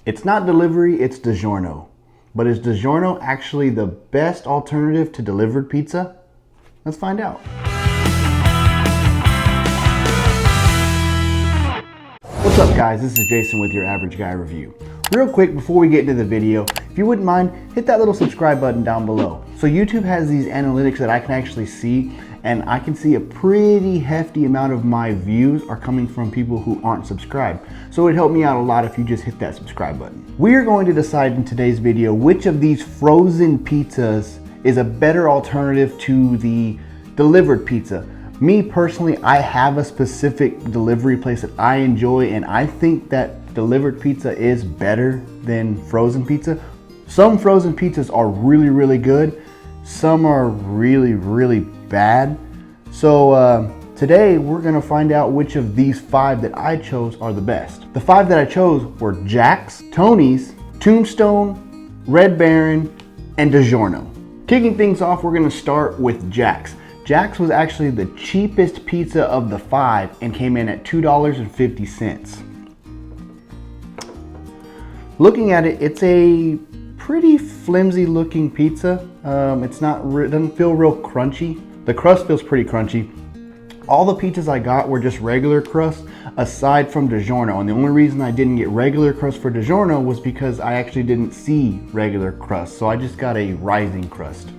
It's not delivery, it's Digiorno. But is Digiorno actually the best alternative to delivered pizza? Let's find out. What's up guys, this is Jason with your Average Guy Review. Real quick before we get into the video, if you wouldn't mind, hit that little subscribe button down below. So YouTube has these analytics that I can actually see, and I can see a pretty hefty amount of my views are coming from people who aren't subscribed. So it'd help me out a lot if you just hit that subscribe button. We're going to decide in today's video which of these frozen pizzas is a better alternative to the delivered pizza. Me personally, I have a specific delivery place that I enjoy, and I think that delivered pizza is better than frozen pizza. Some frozen pizzas are really, really good. Some are really, really bad. So today we're gonna find out which of these 5 that I chose are the best. The 5 that I chose were Jack's, Tony's, Tombstone, Red Baron, and Digiorno. Kicking things off, we're gonna start with Jack's. Jack's was actually the cheapest pizza of the 5 and came in at $2.50. Looking at it, it's a pretty flimsy looking pizza. It doesn't feel real crunchy. The crust feels pretty crunchy. All the pizzas I got were just regular crust aside from Digiorno, and the only reason I didn't get regular crust for Digiorno was because I actually didn't see regular crust, so I just got a rising crust.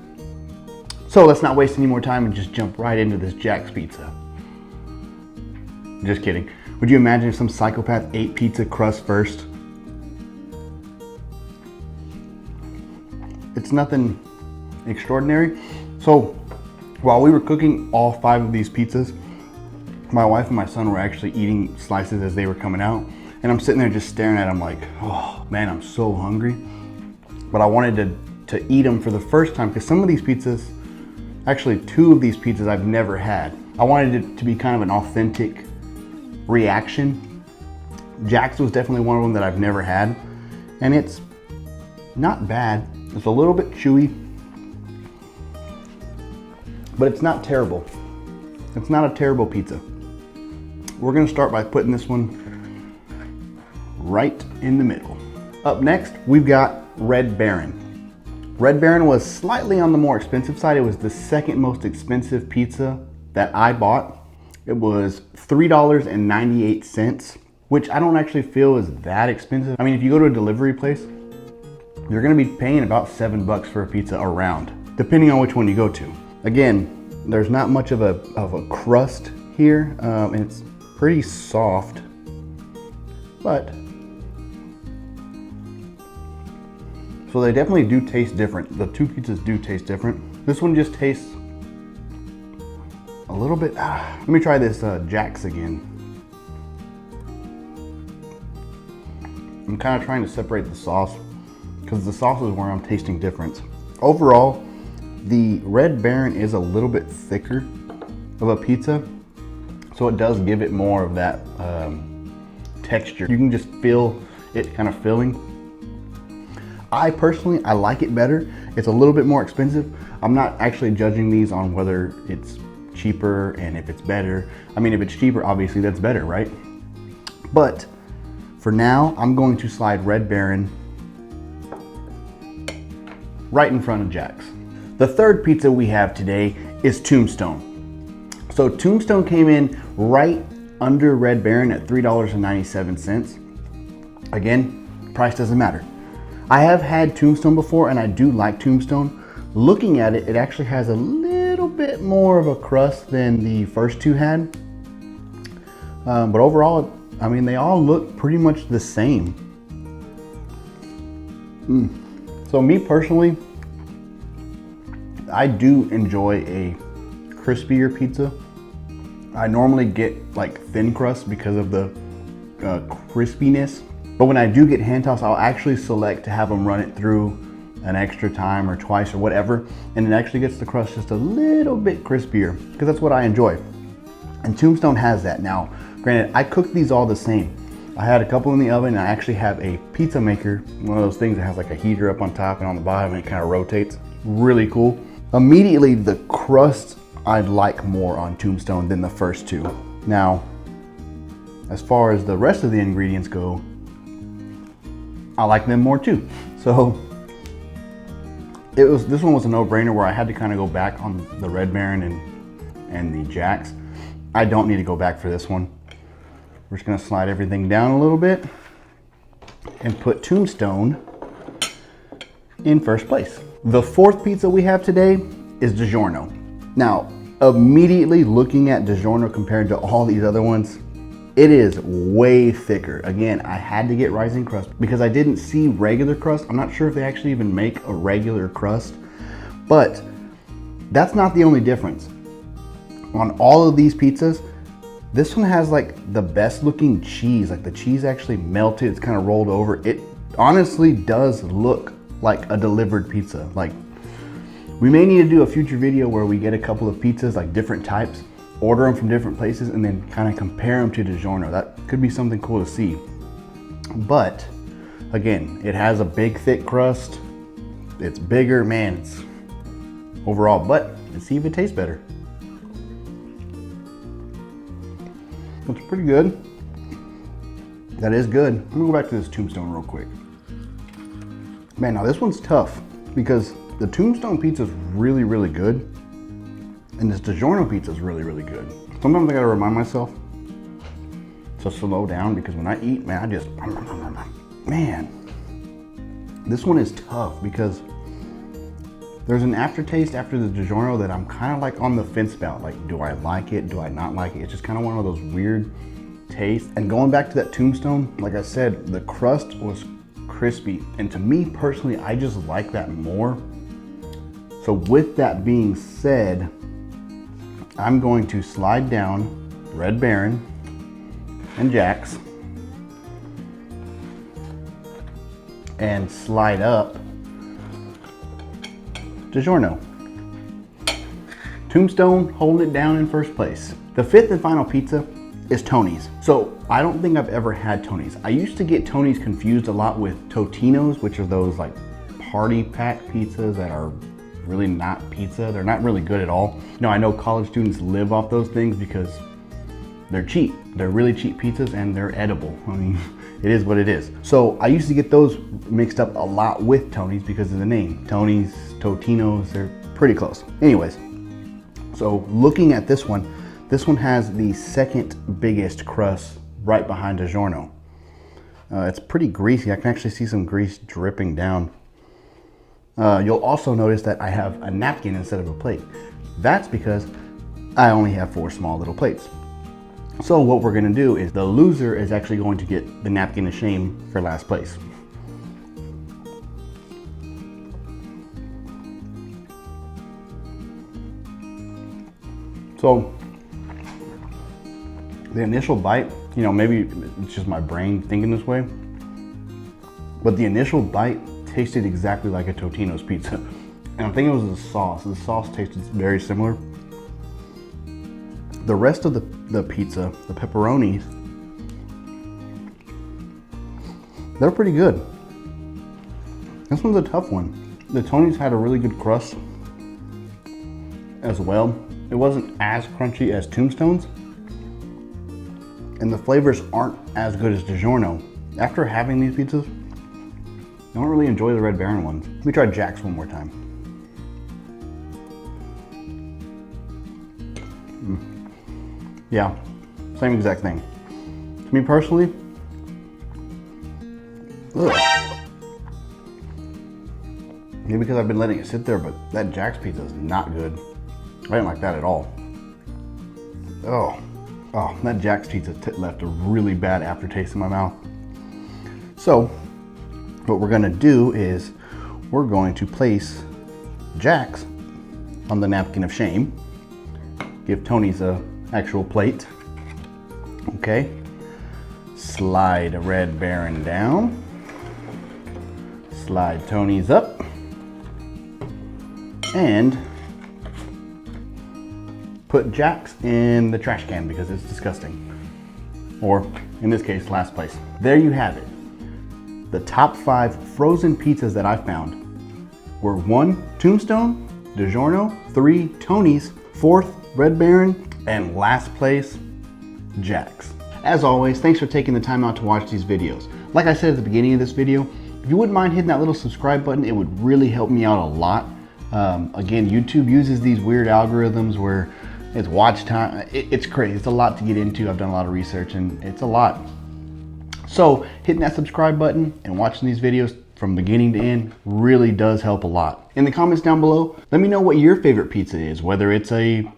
So let's not waste any more time and just jump right into this Jack's pizza. Just kidding. Would you imagine if some psychopath ate pizza crust first? It's nothing extraordinary. So while we were cooking all 5 of these pizzas, my wife and my son were actually eating slices as they were coming out. And I'm sitting there just staring at them like, oh man, I'm so hungry. But I wanted to eat them for the first time because some of these pizzas, actually 2 of these pizzas I've never had. I wanted it to be kind of an authentic reaction. Jack's was definitely one of them that I've never had. And it's not bad. It's a little bit chewy, but it's not terrible. It's not a terrible pizza. We're gonna start by putting this one right in the middle. Up next, we've got Red Baron. Red Baron was slightly on the more expensive side. It was the second most expensive pizza that I bought. It was $3.98, which I don't actually feel is that expensive. I mean, if you go to a delivery place, you're gonna be paying about $7 for a pizza around, depending on which one you go to. Again, there's not much of a crust here, and it's pretty soft, but so they definitely do taste different. The 2 pizzas do taste different. This one just tastes a little bit, let me try this Jack's again. I'm kind of trying to separate the sauce because the sauce is where I'm tasting difference. Overall, the Red Baron is a little bit thicker of a pizza, so it does give it more of that texture. You can just feel it kind of filling. I personally like it better. It's a little bit more expensive. I'm not actually judging these on whether it's cheaper and if it's better. I mean, if it's cheaper, obviously that's better, right? But for now, I'm going to slide Red Baron right in front of Jack's. The third pizza we have today is Tombstone. So Tombstone came in right under Red Baron at $3.97. Again, price doesn't matter. I have had Tombstone before and I do like Tombstone. Looking at it, it actually has a little bit more of a crust than the first 2 had. But overall, I mean, they all look pretty much the same. So me personally, I do enjoy a crispier pizza. I normally get like thin crust because of the crispiness. But when I do get hand tossed, I'll actually select to have them run it through an extra time or twice or whatever. And it actually gets the crust just a little bit crispier because that's what I enjoy. And Tombstone has that. Now, granted, I cook these all the same. I had a couple in the oven, and I actually have a pizza maker, one of those things that has like a heater up on top and on the bottom, and it kind of rotates. Really cool. Immediately, the crust I like more on Tombstone than the first 2. Now, as far as the rest of the ingredients go, I like them more too. So this one was a no-brainer where I had to kind of go back on the Red Baron and the Jacks. I don't need to go back for this one. We're just gonna slide everything down a little bit and put Tombstone in first place. The fourth pizza we have today is Digiorno. Now, immediately looking at Digiorno compared to all these other ones, it is way thicker. Again, I had to get rising crust because I didn't see regular crust. I'm not sure if they actually even make a regular crust, but that's not the only difference. On all of these pizzas, this one has like the best looking cheese. Like the cheese actually melted, it's kind of rolled over. It honestly does look like a delivered pizza. Like, we may need to do a future video where we get a couple of pizzas, like different types, order them from different places, and then kind of compare them to Digiorno. That could be something cool to see. But again, it has a big thick crust. It's bigger, man, it's overall, but let's see if it tastes better. It's pretty good. That is good. I'm gonna go back to this Tombstone real quick. Man, now this one's tough because the Tombstone pizza is really, really good. And this Digiorno pizza is really, really good. Sometimes I gotta remind myself to slow down because when I eat, man, this one is tough because there's an aftertaste after the Digiorno that I'm kind of like on the fence about. Like, do I like it? Do I not like it? It's just kind of one of those weird tastes. And going back to that Tombstone, like I said, the crust was crispy. And to me personally, I just like that more. So with that being said, I'm going to slide down Red Baron and Jack's and slide up Digiorno. Tombstone holding it down in first place. The fifth and final pizza is Tony's. So I don't think I've ever had Tony's. I used to get Tony's confused a lot with Totino's, which are those like party pack pizzas that are really not pizza. They're not really good at all. You know, I know college students live off those things because they're cheap. They're really cheap pizzas and they're edible. I mean, it is what it is. So I used to get those mixed up a lot with Tony's because of the name. Tony's, Totino's, they're pretty close. Anyways, so looking at this one has the second biggest crust right behind Digiorno. It's pretty greasy. I can actually see some grease dripping down. You'll also notice that I have a napkin instead of a plate. That's because I only have 4 small little plates. So what we're gonna do is the loser is actually going to get the napkin of shame for last place. So the initial bite, you know, maybe it's just my brain thinking this way, but the initial bite tasted exactly like a Totino's pizza. And I'm thinking it was the sauce. The sauce tasted very similar. The rest of the pizza, the pepperonis, they're pretty good. This one's a tough one. The Tony's had a really good crust as well. It wasn't as crunchy as Tombstone's, and the flavors aren't as good as Digiorno. After having these pizzas, I don't really enjoy the Red Baron ones. Let me try Jack's one more time. Yeah, same exact thing. To me personally, maybe because I've been letting it sit there, but that Jack's pizza is not good. I didn't like that at all. Oh, that Jack's pizza left a really bad aftertaste in my mouth. So, what we're gonna do is we're going to place Jack's on the napkin of shame. Give Tony's a actual plate. Okay. Slide Red Baron down. Slide Tony's up. And put Jack's in the trash can because it's disgusting. Or in this case, last place. There you have it. The top 5 frozen pizzas that I found were 1, Tombstone, Digiorno, 3, Tony's, 4th, Red Baron, and last place, Jack's. As always, thanks for taking the time out to watch these videos. Like I said at the beginning of this video, If you wouldn't mind hitting that little subscribe button, it would really help me out a lot. Again, YouTube uses these weird algorithms where it's watch time. It's crazy. It's a lot to get into. I've done a lot of research and it's a lot. So hitting that subscribe button and watching these videos from beginning to end really does help a lot. In the comments down below, let me know what your favorite pizza is, whether it's a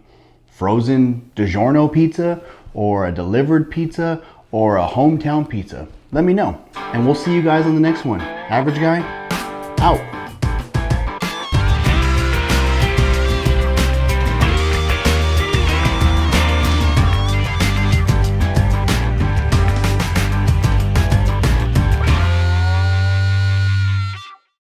frozen Digiorno pizza or a delivered pizza or a hometown pizza. Let me know. And we'll see you guys on the next one. Average Guy